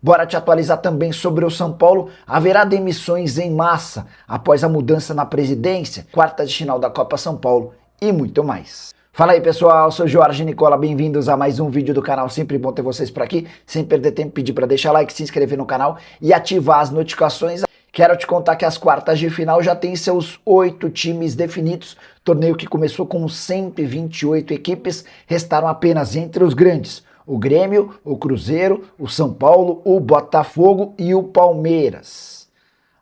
Bora te atualizar também sobre o São Paulo. Haverá demissões em massa após a mudança na presidência, quarta de final da Copa São Paulo e muito mais. Fala aí pessoal, sou Jorge Nicola, bem-vindos a mais um vídeo do canal, sempre bom ter vocês por aqui, sem perder tempo, pedir para deixar like, se inscrever no canal e ativar as notificações. Quero te contar que as quartas de final já tem seus 8 times definidos, torneio que começou com 128 equipes, restaram apenas entre os grandes, o Grêmio, o Cruzeiro, o São Paulo, o Botafogo e o Palmeiras.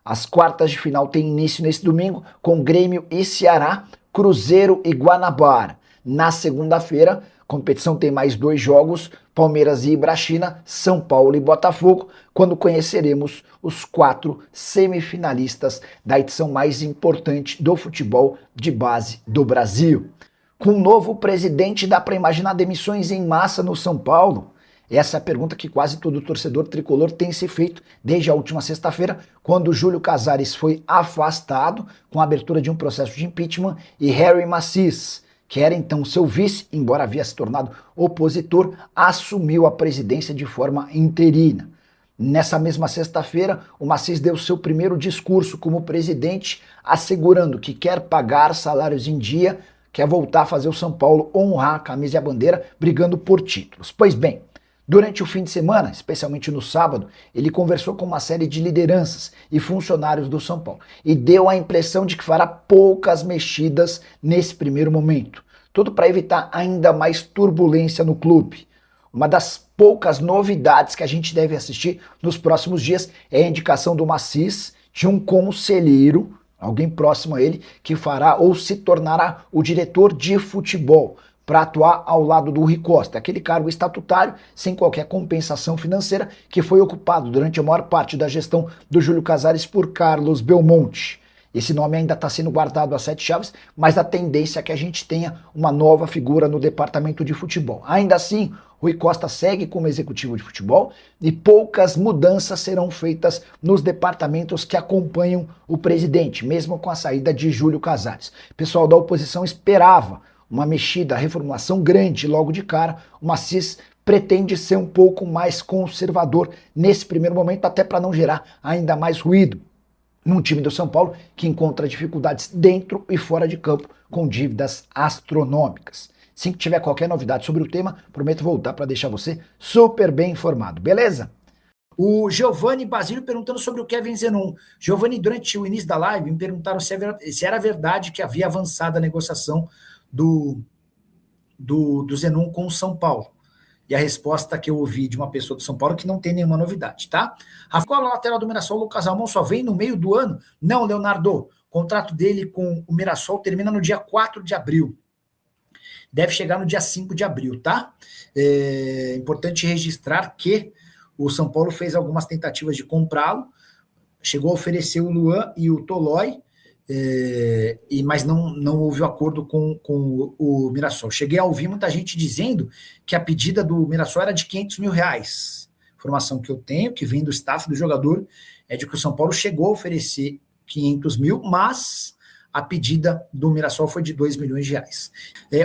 As quartas de final têm início nesse domingo com Grêmio e Ceará, Cruzeiro e Guanabara. Na segunda-feira, a competição tem mais 2 jogos, Palmeiras e Ibrachina, São Paulo e Botafogo, quando conheceremos os 4 semifinalistas da edição mais importante do futebol de base do Brasil. Com um novo presidente, dá para imaginar demissões em massa no São Paulo? Essa é a pergunta que quase todo torcedor tricolor tem se feito desde a última sexta-feira, quando Júlio Casares foi afastado com a abertura de um processo de impeachment e Harry Macis, que era então seu vice, embora havia se tornado opositor, assumiu a presidência de forma interina. Nessa mesma sexta-feira, o Macis deu seu primeiro discurso como presidente, assegurando que quer pagar salários em dia, quer voltar a fazer o São Paulo honrar a camisa e a bandeira, brigando por títulos. Pois bem, durante o fim de semana, especialmente no sábado, ele conversou com uma série de lideranças e funcionários do São Paulo e deu a impressão de que fará poucas mexidas nesse primeiro momento. Tudo para evitar ainda mais turbulência no clube. Uma das poucas novidades que a gente deve assistir nos próximos dias é a indicação do Macis de um conselheiro, alguém próximo a ele, que fará ou se tornará o diretor de futebol, para atuar ao lado do Rui Costa, aquele cargo estatutário sem qualquer compensação financeira que foi ocupado durante a maior parte da gestão do Júlio Casares por Carlos Belmonte. Esse nome ainda está sendo guardado a 7 chaves, mas a tendência é que a gente tenha uma nova figura no departamento de futebol. Ainda assim, Rui Costa segue como executivo de futebol e poucas mudanças serão feitas nos departamentos que acompanham o presidente, mesmo com a saída de Júlio Casares. O pessoal da oposição esperava uma mexida, reformulação grande logo de cara. O Macis pretende ser um pouco mais conservador nesse primeiro momento, até para não gerar ainda mais ruído num time do São Paulo que encontra dificuldades dentro e fora de campo com dívidas astronômicas. Assim que tiver qualquer novidade sobre o tema, prometo voltar para deixar você super bem informado, beleza? O Giovanni Basílio perguntando sobre o Kevin Zenon. Giovanni, durante o início da live, me perguntaram se era verdade que havia avançado a negociação do Zenon com o São Paulo. E a resposta que eu ouvi de uma pessoa do São Paulo é que não tem nenhuma novidade, tá? Qual a lateral do Mirassol, Lucas Ramon, só vem no meio do ano? Não, Leonardo. O contrato dele com o Mirassol termina no dia 4 de abril. Deve chegar no dia 5 de abril, tá? É importante registrar que o São Paulo fez algumas tentativas de comprá-lo, chegou a oferecer o Luan e o Tolói, mas não houve um acordo com o Mirassol. Cheguei a ouvir muita gente dizendo que a pedida do Mirassol era de R$500 mil. Informação que eu tenho, que vem do staff do jogador, é de que o São Paulo chegou a oferecer 500 mil, mas a pedida do Mirassol foi de R$2 milhões.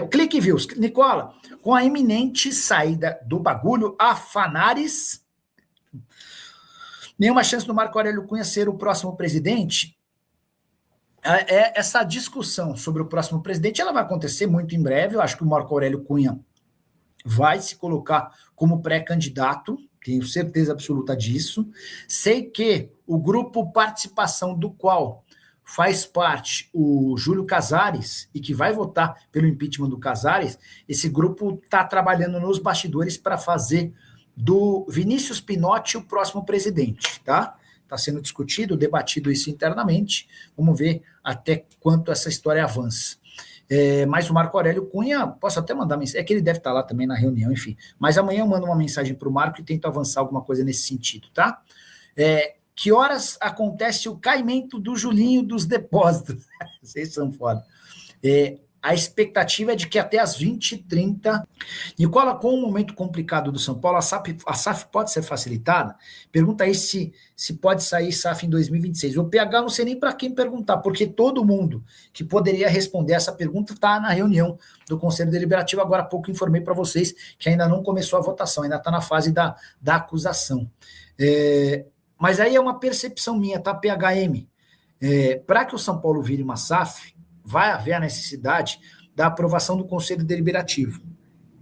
O Clique Views. Nicola, com a iminente saída do bagulho, a Fanares, nenhuma chance do Marco Aurélio Cunha ser o próximo presidente? Essa discussão sobre o próximo presidente, ela vai acontecer muito em breve. Eu acho que o Marco Aurélio Cunha vai se colocar como pré-candidato, tenho certeza absoluta disso. Sei que o grupo participação do qual faz parte o Júlio Casares e que vai votar pelo impeachment do Casares, esse grupo está trabalhando nos bastidores para fazer do Vinícius Pinotti o próximo presidente, tá? Está sendo discutido, debatido isso internamente. Vamos ver até quanto essa história avança. Mas o Marco Aurélio Cunha, posso até mandar mensagem, é que ele deve estar lá também na reunião, enfim. Mas amanhã eu mando uma mensagem para o Marco e tento avançar alguma coisa nesse sentido, tá? Que horas acontece o caimento do Julinho dos depósitos? Vocês são foda. A expectativa é de que até as 20h30... Nicola, com o momento complicado do São Paulo, a SAF pode ser facilitada? Pergunta aí se pode sair SAF em 2026. O PH não sei nem para quem perguntar, porque todo mundo que poderia responder essa pergunta está na reunião do Conselho Deliberativo. Agora há pouco informei para vocês que ainda não começou a votação, ainda está na fase da acusação. Mas aí é uma percepção minha, tá, PHM? Para que o São Paulo vire uma SAF, vai haver a necessidade da aprovação do Conselho Deliberativo.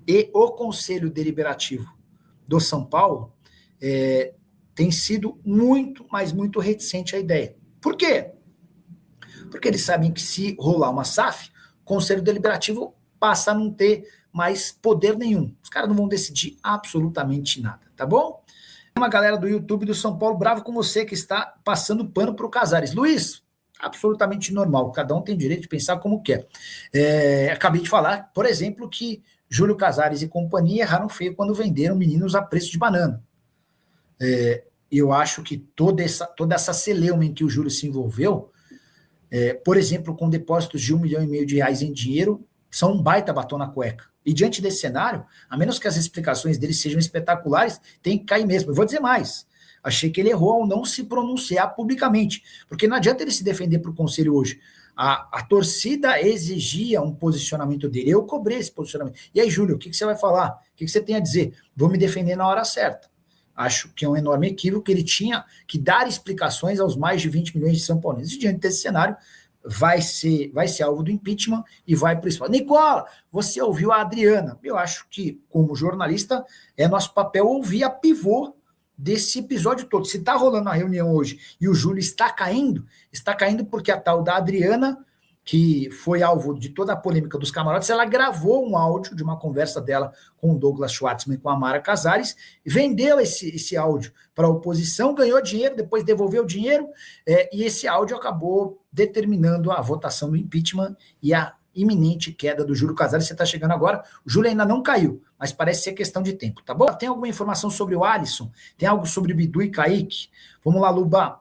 E o Conselho Deliberativo do São Paulo tem sido muito, mas muito reticente à ideia. Por quê? Porque eles sabem que se rolar uma SAF, o Conselho Deliberativo passa a não ter mais poder nenhum. Os caras não vão decidir absolutamente nada, tá bom? Uma galera do YouTube do São Paulo bravo com você que está passando pano para o Casares. Luiz, absolutamente normal, cada um tem direito de pensar como quer. Acabei de falar, por exemplo, que Júlio Casares e companhia erraram feio quando venderam meninos a preço de banana. Eu acho que toda essa celeuma em que o Júlio se envolveu, por exemplo, com depósitos de R$1,5 milhão em dinheiro, são um baita batom na cueca. E diante desse cenário, a menos que as explicações dele sejam espetaculares, tem que cair mesmo. Eu vou dizer mais. Achei que ele errou ao não se pronunciar publicamente, porque não adianta ele se defender para o conselho hoje. A torcida exigia um posicionamento dele, eu cobrei esse posicionamento. E aí, Júlio, o que você vai falar? O que você tem a dizer? Vou me defender na hora certa. Acho que é um enorme equívoco que ele tinha que dar explicações aos mais de 20 milhões de São Paulinos. E diante desse cenário, vai ser alvo do impeachment e vai para o espaço. Nicola, você ouviu a Adriana? Eu acho que, como jornalista, é nosso papel ouvir a pivô desse episódio todo. Se está rolando a reunião hoje e o Júlio está caindo porque a tal da Adriana, que foi alvo de toda a polêmica dos camarotes, ela gravou um áudio de uma conversa dela com o Douglas Schwartzman e com a Mara Casares, vendeu esse áudio para a oposição, ganhou dinheiro, depois devolveu o dinheiro, e esse áudio acabou determinando a votação do impeachment e a iminente queda do Júlio Casares. Você está chegando agora, o Júlio ainda não caiu, mas parece ser questão de tempo, tá bom? Tem alguma informação sobre o Alisson? Tem algo sobre o Bidu e Kaique? Vamos lá, Luba.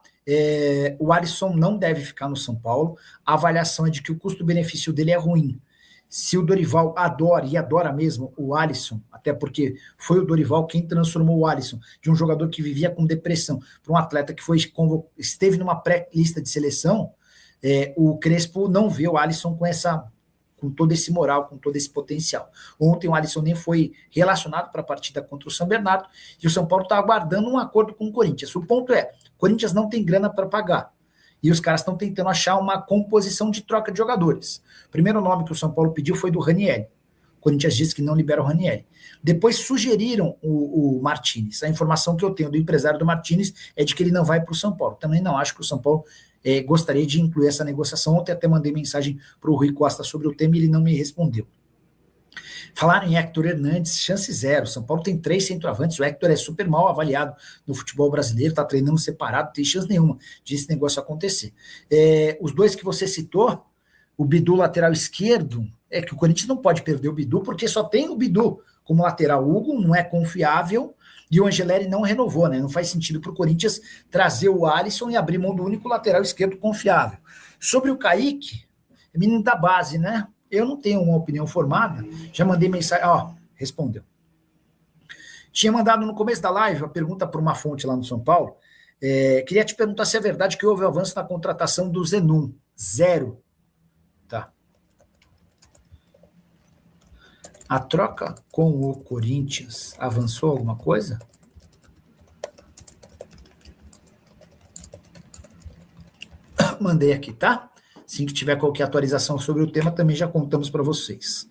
O Alisson não deve ficar no São Paulo. A avaliação é de que o custo-benefício dele é ruim. Se o Dorival adora, e adora mesmo, o Alisson, até porque foi o Dorival quem transformou o Alisson de um jogador que vivia com depressão para um atleta que esteve numa pré-lista de seleção, o Crespo não vê o Alisson com todo esse moral, com todo esse potencial. Ontem o Alisson nem foi relacionado para a partida contra o São Bernardo, e o São Paulo está aguardando um acordo com o Corinthians. O ponto é, o Corinthians não tem grana para pagar, e os caras estão tentando achar uma composição de troca de jogadores. O primeiro nome que o São Paulo pediu foi do Ranieri. O Corinthians disse que não libera o Ranieri. Depois sugeriram o Martínez. A informação que eu tenho do empresário do Martínez é de que ele não vai para o São Paulo. Também não acho que o São Paulo gostaria de incluir essa negociação. Ontem até mandei mensagem para o Rui Costa sobre o tema e ele não me respondeu. Falaram em Héctor Hernandes, chance zero. São Paulo tem 3 centroavantes, o Héctor é super mal avaliado no futebol brasileiro, está treinando separado, não tem chance nenhuma de esse negócio acontecer. Os dois que você citou, o Bidu lateral esquerdo, é que o Corinthians não pode perder o Bidu, porque só tem o Bidu como lateral. O Hugo não é confiável, e o Angeleri não renovou, né? Não faz sentido para o Corinthians trazer o Alisson e abrir mão do único lateral esquerdo confiável. Sobre o Kaique, é menino da base, né? Eu não tenho uma opinião formada, já mandei mensagem, respondeu. Tinha mandado no começo da live a pergunta para uma fonte lá no São Paulo, queria te perguntar se é verdade que houve avanço na contratação do Zenum. 0. Tá. A troca com o Corinthians avançou alguma coisa? Mandei aqui, tá? Assim que tiver qualquer atualização sobre o tema, também já contamos para vocês.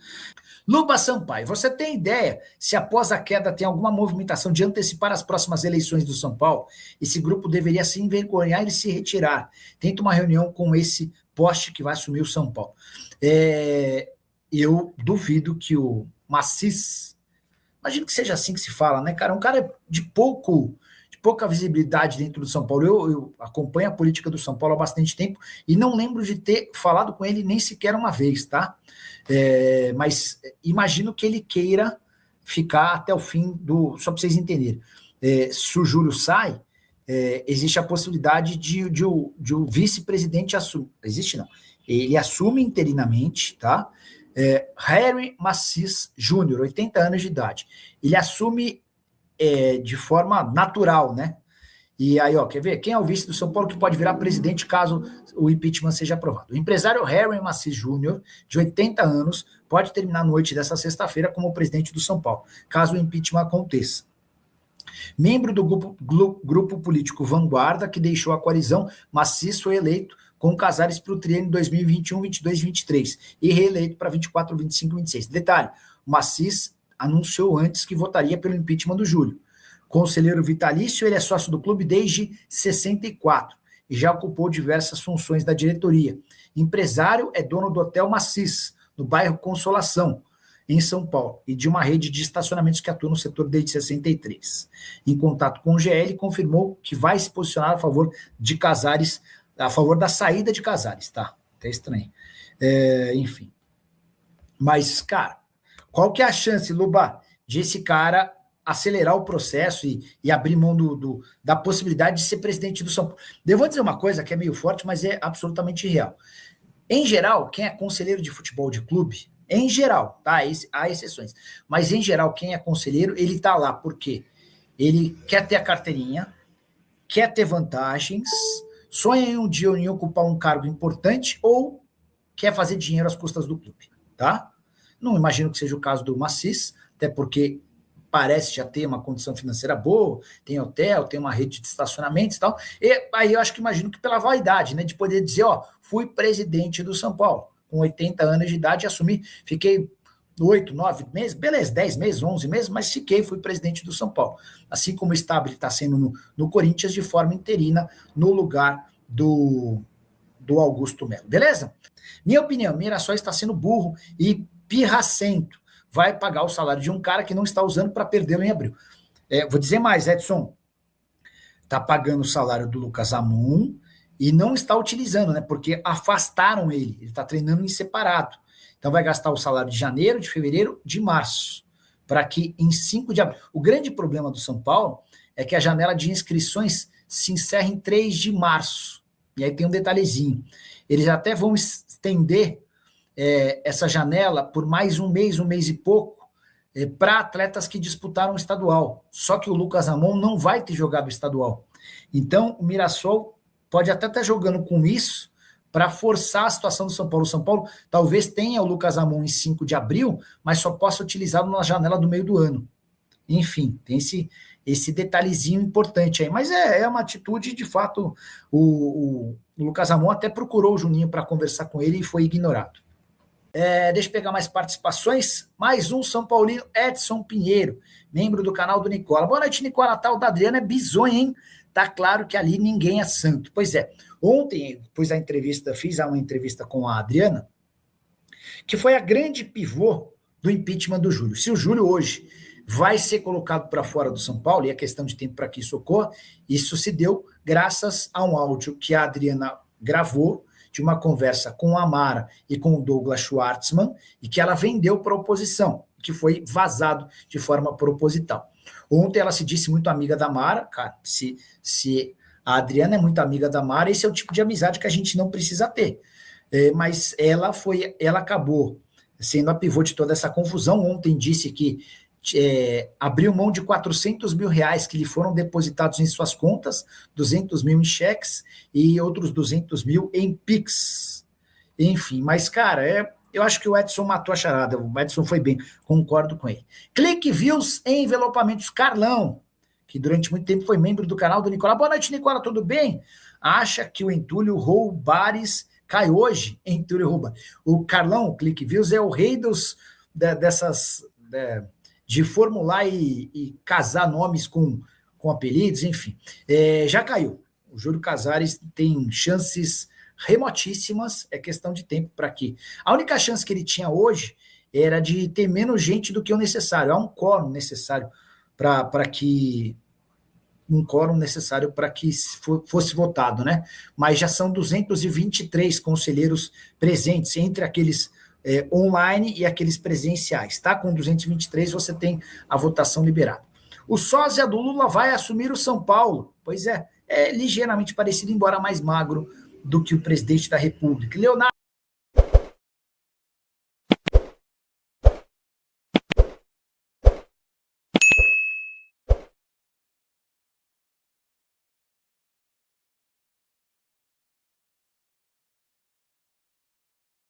Luba Sampaio, você tem ideia se após a queda tem alguma movimentação de antecipar as próximas eleições do São Paulo? Esse grupo deveria se envergonhar e se retirar. Tenta uma reunião com esse poste que vai assumir o São Paulo. Eu duvido que o Macis, imagino que seja assim que se fala, né, cara? Um cara de pouca visibilidade dentro do São Paulo. Eu acompanho a política do São Paulo há bastante tempo e não lembro de ter falado com ele nem sequer uma vez, tá? Mas imagino que ele queira ficar até o fim só para vocês entenderem. Se o Júlio sai, existe a possibilidade de o vice-presidente assumir. Existe não. ele assume interinamente, tá? Harry Macis Jr., 80 anos de idade. Ele assume de forma natural, né? E aí, ó, quer ver? Quem é o vice do São Paulo que pode virar presidente caso o impeachment seja aprovado? O empresário Harry Macis Jr., de 80 anos, pode terminar a noite dessa sexta-feira como presidente do São Paulo, caso o impeachment aconteça. Membro do grupo político Vanguarda, que deixou a coalizão, Macis foi eleito com Casares para o triênio 2021, 22, 23 e reeleito para 24, 25 e 26. Detalhe, o Macis anunciou antes que votaria pelo impeachment do Júlio. Conselheiro vitalício, ele é sócio do clube desde 64 e já ocupou diversas funções da diretoria. Empresário, é dono do Hotel Macis, no bairro Consolação, em São Paulo, e de uma rede de estacionamentos que atua no setor desde 63. Em contato com o GL, confirmou que vai se posicionar a favor de Casares, a favor da saída de Casares, tá? Até estranho. Enfim. Mas, cara, qual que é a chance, Luba, de esse cara acelerar o processo e abrir mão da possibilidade de ser presidente do São Paulo? Eu vou dizer uma coisa que é meio forte, mas é absolutamente real. Em geral, quem é conselheiro de futebol de clube, em geral, tá? Há exceções, mas em geral, quem é conselheiro, ele tá lá porque ele quer ter a carteirinha, quer ter vantagens, sonha em um dia em ocupar um cargo importante ou quer fazer dinheiro às custas do clube, tá? Não imagino que seja o caso do Macis, até porque parece já ter uma condição financeira boa, tem hotel, tem uma rede de estacionamentos e tal, e aí eu acho que imagino que pela vaidade, né, de poder dizer, ó, fui presidente do São Paulo, com 80 anos de idade, assumi, fiquei 8, 9 meses, beleza, 10 meses, 11 meses, mas fui presidente do São Paulo, assim como o Stabile está sendo no Corinthians de forma interina, no lugar do Augusto Melo, beleza? Minha opinião, Mirassol está sendo burro e pirracento, vai pagar o salário de um cara que não está usando para perdê-lo em abril. Vou dizer mais, Edson, está pagando o salário do Lucas Amon e não está utilizando, né? Porque afastaram ele está treinando em separado. Então vai gastar o salário de janeiro, de fevereiro, de março, para que em 5 de abril... O grande problema do São Paulo é que a janela de inscrições se encerra em 3 de março. E aí tem um detalhezinho. Eles até vão estender essa janela por mais um mês e pouco, para atletas que disputaram o estadual. Só que o Lucas Amon não vai ter jogado o estadual. Então, o Mirassol pode até estar jogando com isso para forçar a situação do São Paulo. O São Paulo talvez tenha o Lucas Amon em 5 de abril, mas só possa utilizá-lo na janela do meio do ano. Enfim, tem esse detalhezinho importante aí. Mas é uma atitude, de fato, o Lucas Amon até procurou o Juninho para conversar com ele e foi ignorado. Deixa eu pegar mais participações. Mais um São Paulino, Edson Pinheiro, membro do canal do Nicola. Boa noite, Nicola. A tal da Adriana é bizonha, hein? Tá claro que ali ninguém é santo. Pois é. Ontem, fiz uma entrevista com a Adriana, que foi a grande pivô do impeachment do Júlio. Se o Júlio hoje vai ser colocado para fora do São Paulo, e é questão de tempo para que isso ocorra, isso se deu graças a um áudio que a Adriana gravou, de uma conversa com a Mara e com o Douglas Schwartzman, e que ela vendeu para a oposição, que foi vazado de forma proposital. Ontem ela se disse muito amiga da Mara, cara, se a Adriana é muito amiga da Mara, esse é o tipo de amizade que a gente não precisa ter. Mas ela acabou sendo a pivô de toda essa confusão. Ontem disse que abriu mão de R$400 mil que lhe foram depositados em suas contas, 200 mil em cheques e outros 200 mil em Pix. Enfim, mas, cara, eu acho que o Edson matou a charada. O Edson foi bem, concordo com ele. Clique Views em envelopamentos. Carlão, que durante muito tempo foi membro do canal do Nicola. Boa noite, Nicola, tudo bem? Acha que o entulho Roubares cai hoje? Entulho Roubares. O Carlão, o Clique Views, é o rei de formular e casar nomes com apelidos, enfim. Já caiu. O Júlio Casares tem chances remotíssimas, é questão de tempo para que... A única chance que ele tinha hoje era de ter menos gente do que o necessário. Há um quórum necessário para que fosse votado, né? Mas já são 223 conselheiros presentes, entre aqueles online e aqueles presenciais, tá? Com 223 você tem a votação liberada. O sósia do Lula vai assumir o São Paulo. Pois é ligeiramente parecido, embora mais magro do que o presidente da República. Leonardo